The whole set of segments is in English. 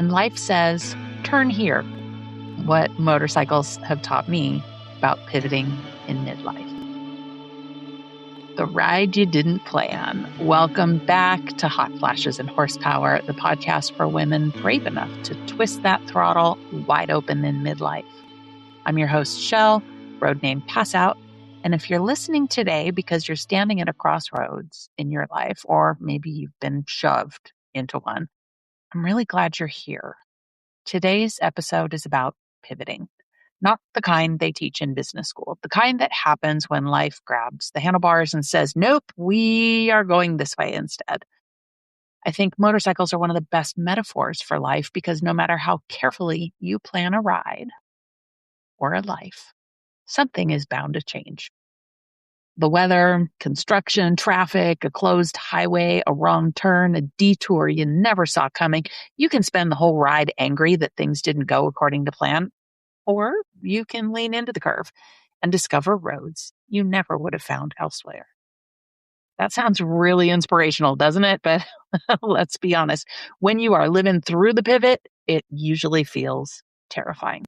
And life says, turn here. What motorcycles have taught me about pivoting in midlife. The ride you didn't plan. Welcome back to Hot Flashes and Horsepower, the podcast for women brave enough to twist that throttle wide open in midlife. I'm your host, Shell, road name Pass Out. And if you're listening today because you're standing at a crossroads in your life, or maybe you've been shoved into one, I'm really glad you're here. Today's episode is about pivoting. Not the kind they teach in business school, the kind that happens when life grabs the handlebars and says, nope, we are going this way instead. I think motorcycles are one of the best metaphors for life because no matter how carefully you plan a ride or a life, something is bound to change. The weather, construction, traffic, a closed highway, a wrong turn, a detour you never saw coming. You can spend the whole ride angry that things didn't go according to plan. Or you can lean into the curve and discover roads you never would have found elsewhere. That sounds really inspirational, doesn't it? But let's be honest, when you are living through the pivot, it usually feels terrifying.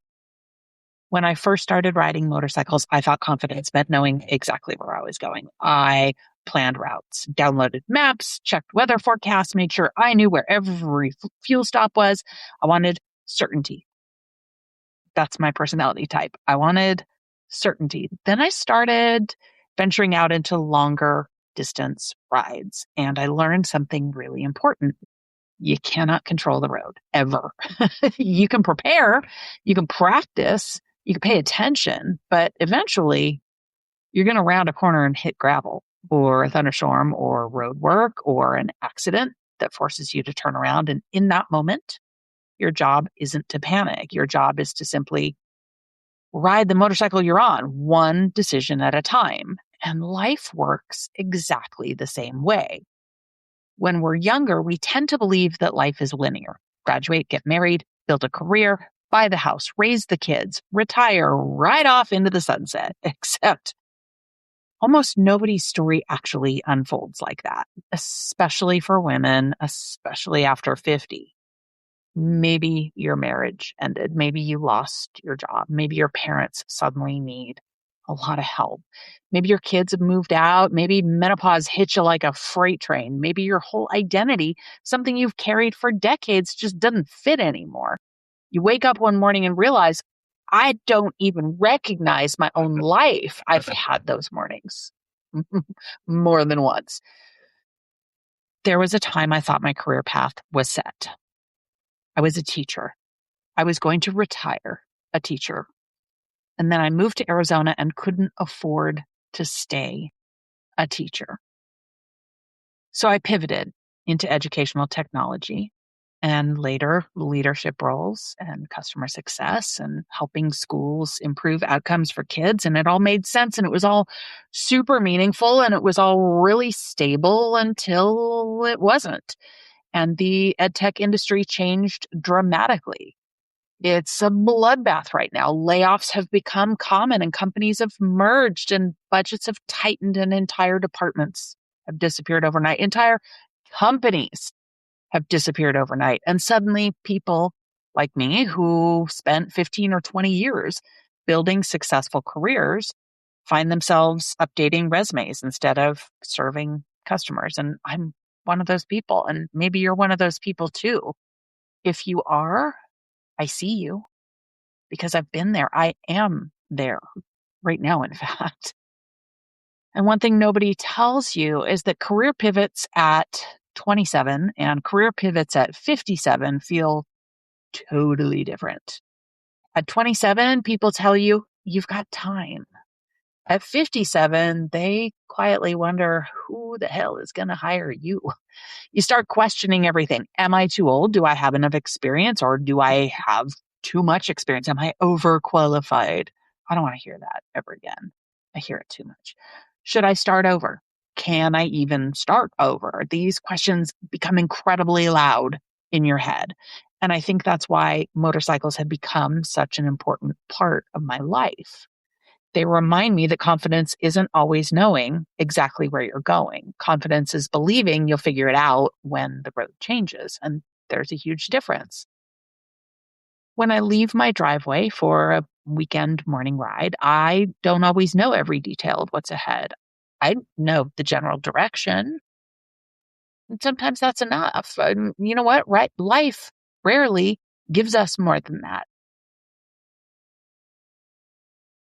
When I first started riding motorcycles, I thought confidence meant knowing exactly where I was going. I planned routes, downloaded maps, checked weather forecasts, made sure I knew where every fuel stop was. I wanted certainty. That's my personality type. I wanted certainty. Then I started venturing out into longer distance rides, and I learned something really important. You cannot control the road, ever. You can prepare, you can practice, you can pay attention, but eventually you're going to round a corner and hit gravel or a thunderstorm or road work or an accident that forces you to turn around. And in that moment, your job isn't to panic. Your job is to simply ride the motorcycle you're on, one decision at a time. And life works exactly the same way. When we're younger, we tend to believe that life is linear. Graduate, get married, build a career, buy the house, raise the kids, retire, ride off into the sunset. Except almost nobody's story actually unfolds like that, especially for women, especially after 50. Maybe your marriage ended. Maybe you lost your job. Maybe your parents suddenly need a lot of help. Maybe your kids have moved out. Maybe menopause hits you like a freight train. Maybe your whole identity, something you've carried for decades, just doesn't fit anymore. You wake up one morning and realize, I don't even recognize my own life. I've had those mornings more than once. There was a time I thought my career path was set. I was a teacher. I was going to retire a teacher. And then I moved to Arizona and couldn't afford to stay a teacher. So I pivoted into educational technology and later leadership roles and customer success and helping schools improve outcomes for kids. And it all made sense and it was all super meaningful and it was all really stable until it wasn't. And the ed tech industry changed dramatically. It's a bloodbath right now. Layoffs have become common and companies have merged and budgets have tightened and entire departments have disappeared overnight. Entire companies have disappeared overnight. And suddenly people like me who spent 15 or 20 years building successful careers find themselves updating resumes instead of serving customers. And I'm one of those people. And maybe you're one of those people too. If you are, I see you because I've been there. I am there right now, in fact. And one thing nobody tells you is that career pivots at 27 and career pivots at 57 feel totally different. At 27, people tell you you've got time. At 57, they quietly wonder who the hell is going to hire you. You start questioning everything. Am I too old? Do I have enough experience or do I have too much experience? Am I overqualified? I don't want to hear that ever again. I hear it too much. Should I start over? Can I even start over? These questions become incredibly loud in your head. And I think that's why motorcycles have become such an important part of my life. They remind me that confidence isn't always knowing exactly where you're going. Confidence is believing you'll figure it out when the road changes. And there's a huge difference. When I leave my driveway for a weekend morning ride, I don't always know every detail of what's ahead. I know the general direction, and sometimes that's enough. And you know what? Right? Life rarely gives us more than that.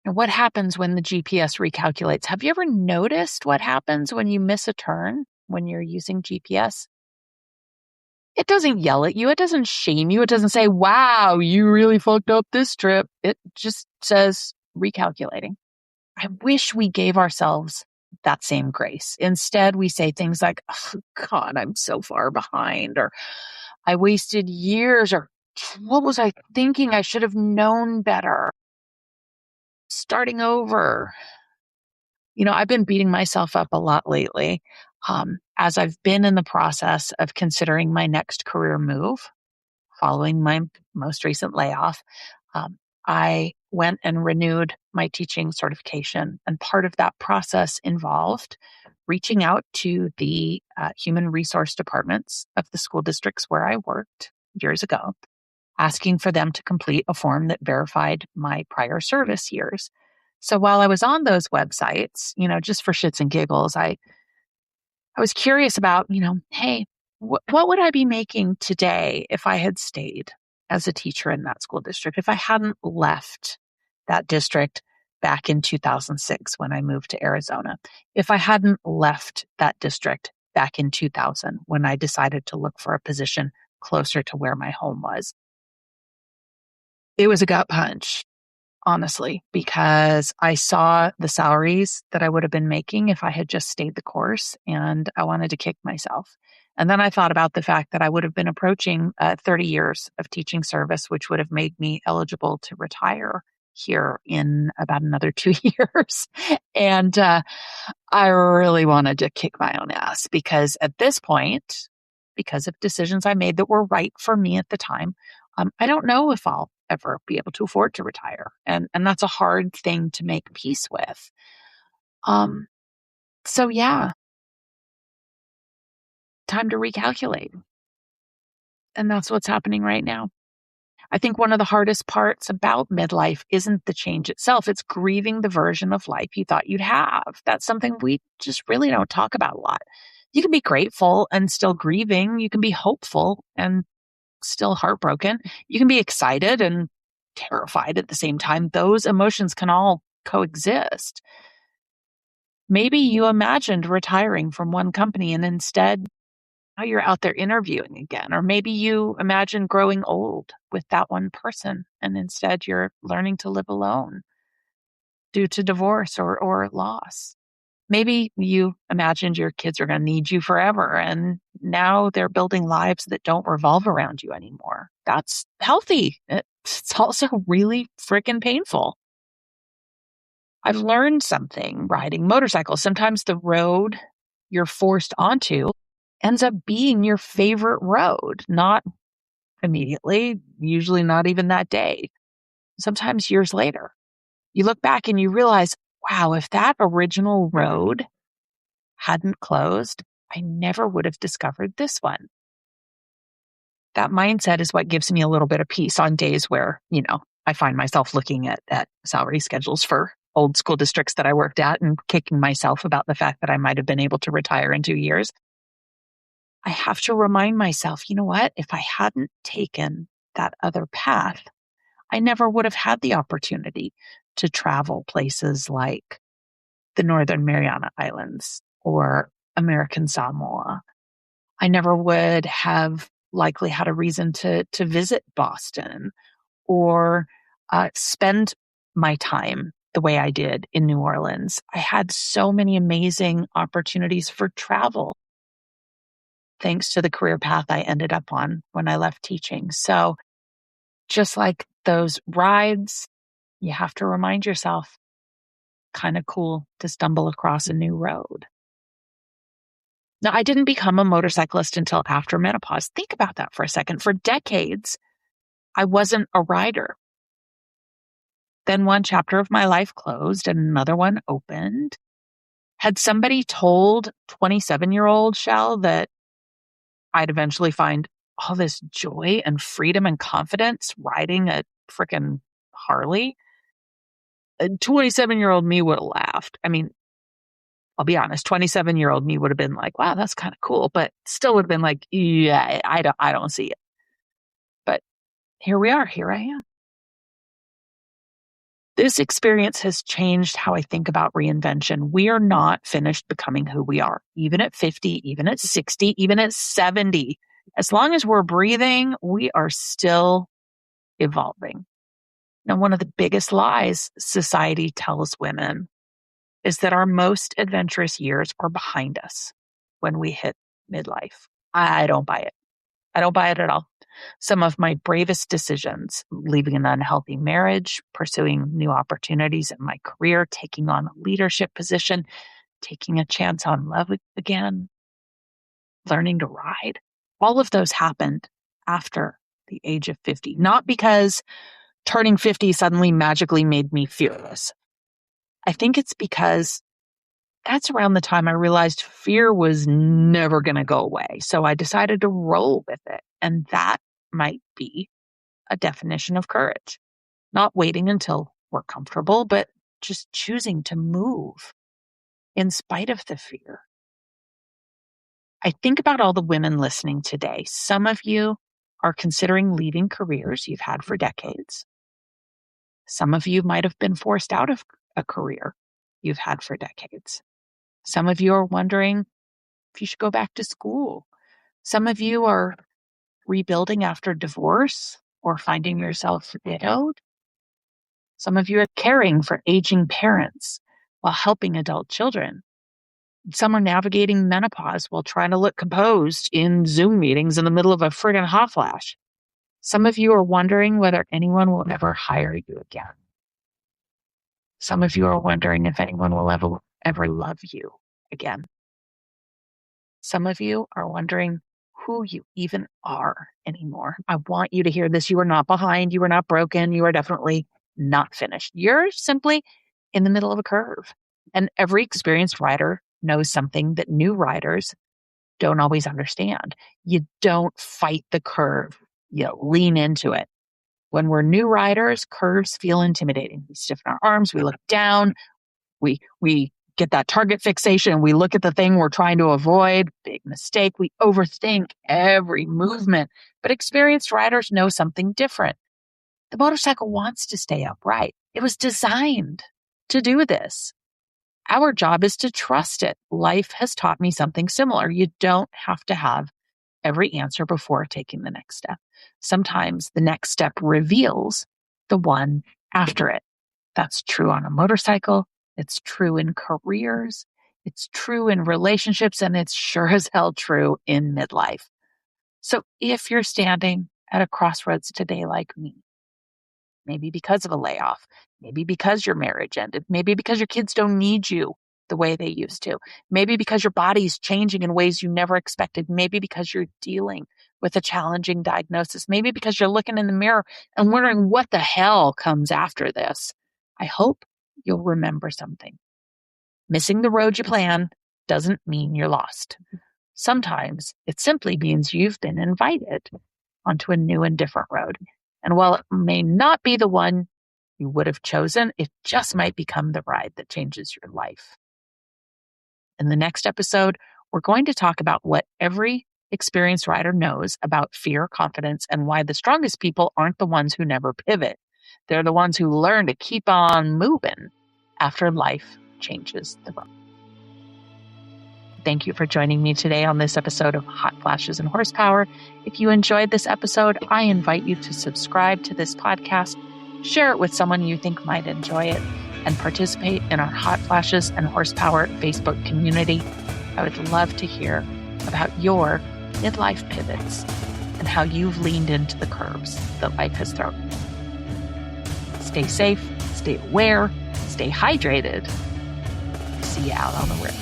And what happens when the GPS recalculates? Have you ever noticed what happens when you miss a turn when you're using GPS? It doesn't yell at you. It doesn't shame you. It doesn't say, wow, you really fucked up this trip. It just says recalculating. I wish we gave ourselves that same grace. Instead, we say things like, oh, God, I'm so far behind, or I wasted years, or what was I thinking? I should have known better. Starting over. I've been beating myself up a lot lately as I've been in the process of considering my next career move following my most recent layoff. I went and renewed my teaching certification, and part of that process involved reaching out to the human resource departments of the school districts where I worked years ago, asking for them to complete a form that verified my prior service years. So while I was on those websites, just for shits and giggles, I was curious about, hey, what would I be making today if I had stayed as a teacher in that school district, if I hadn't left that district back in 2006 when I moved to Arizona, if I hadn't left that district back in 2000 when I decided to look for a position closer to where my home was. It was a gut punch, honestly, because I saw the salaries that I would have been making if I had just stayed the course, and I wanted to kick myself. And then I thought about the fact that I would have been approaching 30 years of teaching service, which would have made me eligible to retire here in about another 2 years. And I really wanted to kick my own ass because at this point, because of decisions I made that were right for me at the time, I don't know if I'll ever be able to afford to retire. And that's a hard thing to make peace with. So yeah, time to recalculate. And that's what's happening right now. I think one of the hardest parts about midlife isn't the change itself. It's grieving the version of life you thought you'd have. That's something we just really don't talk about a lot. You can be grateful and still grieving. You can be hopeful and still heartbroken. You can be excited and terrified at the same time. Those emotions can all coexist. Maybe you imagined retiring from one company and instead now you're out there interviewing again. Or maybe you imagine growing old with that one person and instead you're learning to live alone due to divorce or loss. Maybe you imagined your kids are going to need you forever and now they're building lives that don't revolve around you anymore. That's healthy. It's also really freaking painful. I've learned something riding motorcycles. Sometimes the road you're forced onto ends up being your favorite road, not immediately, usually not even that day. Sometimes years later, you look back and you realize, wow, if that original road hadn't closed, I never would have discovered this one. That mindset is what gives me a little bit of peace on days where, I find myself looking at salary schedules for old school districts that I worked at and kicking myself about the fact that I might have been able to retire in 2 years. I have to remind myself, you know what? If I hadn't taken that other path, I never would have had the opportunity to travel places like the Northern Mariana Islands or American Samoa. I never would have likely had a reason to visit Boston or spend my time the way I did in New Orleans. I had so many amazing opportunities for travel thanks to the career path I ended up on when I left teaching. So just like those rides, you have to remind yourself, kind of cool to stumble across a new road. Now, I didn't become a motorcyclist until after menopause. Think about that for a second. For decades, I wasn't a rider. Then one chapter of my life closed and another one opened. Had somebody told 27-year-old Shell that I'd eventually find all this joy and freedom and confidence riding a freaking Harley, a 27-year-old me would have laughed. I mean, I'll be honest, 27-year-old me would have been like, wow, that's kind of cool, but still would have been like, yeah, I don't see it. But here we are, here I am. This experience has changed how I think about reinvention. We are not finished becoming who we are, even at 50, even at 60, even at 70. As long as we're breathing, we are still evolving. Now, one of the biggest lies society tells women is that our most adventurous years are behind us when we hit midlife. I don't buy it. I don't buy it at all. Some of my bravest decisions, leaving an unhealthy marriage, pursuing new opportunities in my career, taking on a leadership position, taking a chance on love again, learning to ride, all of those happened after the age of 50. Not because turning 50 suddenly magically made me fearless. I think it's because that's around the time I realized fear was never going to go away. So I decided to roll with it. And that might be a definition of courage. Not waiting until we're comfortable, but just choosing to move in spite of the fear. I think about all the women listening today. Some of you are considering leaving careers you've had for decades. Some of you might have been forced out of a career you've had for decades. Some of you are wondering if you should go back to school. Some of you are rebuilding after divorce or finding yourself widowed. Some of you are caring for aging parents while helping adult children. Some are navigating menopause while trying to look composed in Zoom meetings in the middle of a friggin' hot flash. Some of you are wondering whether anyone will ever hire you again. Some of you are wondering if anyone will ever love you again. Some of you are wondering who you even are anymore. I want you to hear this. You are not behind. You are not broken. You are definitely not finished. You're simply in the middle of a curve. And every experienced rider knows something that new riders don't always understand. You don't fight the curve. You lean into it. When we're new riders, curves feel intimidating. We stiffen our arms. We look down. We get that target fixation. We look at the thing we're trying to avoid. Big mistake. We overthink every movement. But experienced riders know something different. The motorcycle wants to stay upright. It was designed to do this. Our job is to trust it. Life has taught me something similar. You don't have to have every answer before taking the next step. Sometimes the next step reveals the one after it. That's true on a motorcycle. It's true in careers. It's true in relationships. And it's sure as hell true in midlife. So if you're standing at a crossroads today like me, maybe because of a layoff, maybe because your marriage ended, maybe because your kids don't need you the way they used to, maybe because your body's changing in ways you never expected, maybe because you're dealing with a challenging diagnosis, maybe because you're looking in the mirror and wondering what the hell comes after this. I hope you'll remember something. Missing the road you plan doesn't mean you're lost. Sometimes it simply means you've been invited onto a new and different road. And while it may not be the one you would have chosen, it just might become the ride that changes your life. In the next episode, we're going to talk about what every experienced rider knows about fear, confidence, and why the strongest people aren't the ones who never pivot. They're the ones who learn to keep on moving after life changes the road. Thank you for joining me today on this episode of Hot Flashes and Horsepower. If you enjoyed this episode, I invite you to subscribe to this podcast, share it with someone you think might enjoy it, and participate in our Hot Flashes and Horsepower Facebook community. I would love to hear about your midlife pivots and how you've leaned into the curves that life has thrown. Stay safe, stay aware, stay hydrated. See you out on the road.